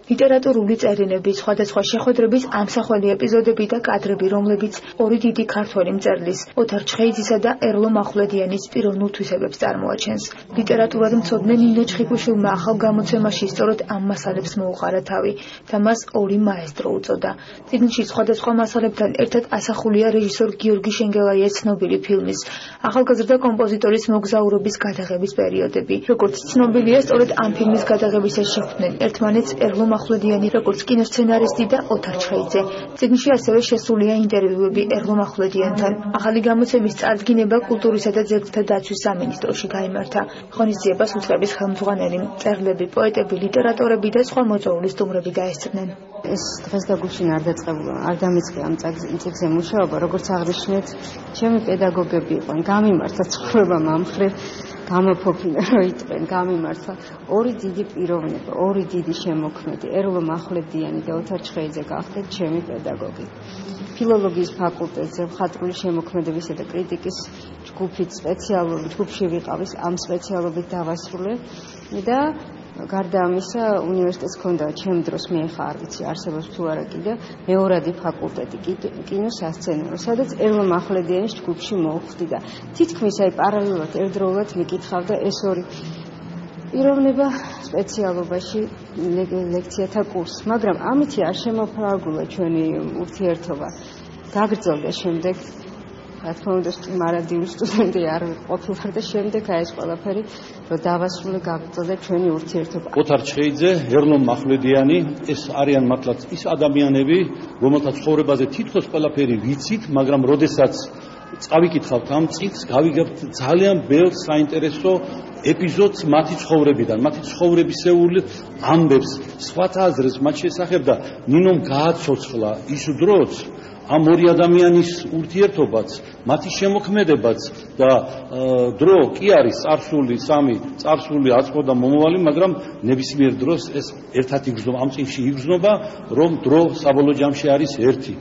ლიტერატურული წერილები, სხვადასხვა შეხვედრების ამსახველი ეპიზოდები და კადრები, რომლებიც ორი დიდი ქართველი მწერლის, ოთარ ჩხეიძისა და ერლო მახვლედიანის პიროვნულ თვისებებს წარმოაჩენს. ლიტერატურად მცოდნე ნინო ჩხიკვიშვილმა ახალ გამოცემაში სწორედ ამ მასალებს მოუყარა თავი და მას ორი მაესტრო უწოდა. წიგნში სხვადასხვა მასალებთან ერთად ასახულია რეჟისორ გიორგი შენგელაიას ცნობილი ფილმის, ახალგაზრდა კომპოზიტორის მოგზაურობის გადაღების პერიოდები. როგორც ცნობილია, სწორედ ამ ფილმის გადაღებისას შეხვდნენ ერთმანეთს ერლო მახვლედიანი, როგორც კინოსცენარისტი და ოთარ ჩხეიძე. წიგნში ასევე შესულია ინტერვიუები ერლო მახვლედიანთან. ახალი გამოცემის წარდგინება კულტურისა და ძეგლთა დაცვის სამინისტროში გაიმართა. ღონისძიებას უთხრების ხელმძღვანელი, მწერლები, პოეტები, ლიტერატორები და სხვა მოწვეული სტუმრები დაესწრნენ. ეს დღეს და გუშინ არ დაწყებულა, არ დამიწყე ამ წიგნზე მუშაობა, როგორც აღნიშნეთ, ჩემი პედაგოგები იყვნენ, გამიმართა ცხოვრება მომხრე, გამოფოფინა რო იტყვენ, გამიმართა ორი დიდი პიროვნება, ორი დიდი შემოქმედი, ერლო მახვლედიანი და ოთარ ჩხეიძე გახდეთ ჩემი პედაგოგი. ფილოლოგიის ფაკულტეტზე მხატვრული შემოქმედებისა და კრიტიკის ჯგუფში ვიყავის, ამ სპეციალობით დავასრულე და გარდა ამისა უნივერსიტეტს ჰქონდა ჩემ დროს მე ხა არ ვიცი არსებობს თუ არა კიდე მეორადი ფაკულტეტი კინოსასცენარო, სადაც ერლო მახვლედიანის ჯგუფში მოვხვდი და თითქმის პარალელურად ერთდროულად მიკითხავდა ეს ორი პიროვნება სპეციალობაში ლექციათა კურსს, მაგრამ ამითი არ შემოფარგულა ჩვენი ურთიერთობა. გაგრძელდა შემდეგ, რა თქმა უნდა, მარადიული სტუდენტი არ ყოფილვარ და შემდეგ ეს ყველაფერი რომ დავასრულე, გაგრძელდა ჩვენი ურთიერთობა. ოთარ ჩხეიძე, ერლო მახვლედიანი, ეს არიან მართლაც ის ადამიანები, რომელთა ცხოვრებაზე თითქოს ყველაფერი ვიცით, მაგრამ როდესაც წავიკითხავთ ამ წიგნს, გავიგებთ ძალიან ბევრ საინტერესო ეპიზოდს მათი ცხოვრებიდან, მათი ცხოვრებისეული ამბებს, სხვათა აზრებს მათ შესახებ და ნინომ გააცოცხლა ის დროც, ამ ორი ადამიანის ურთიერთობაც, მათი შემოქმედებაც და დრო კი არის წარსული აწყო და მომავალი, მაგრამ ნებისმიერ დროს ეს ერთად იგრძნობა, ამ წიგნში იგრძნობა, რომ დრო საბოლოო ჯამში არის ერთი.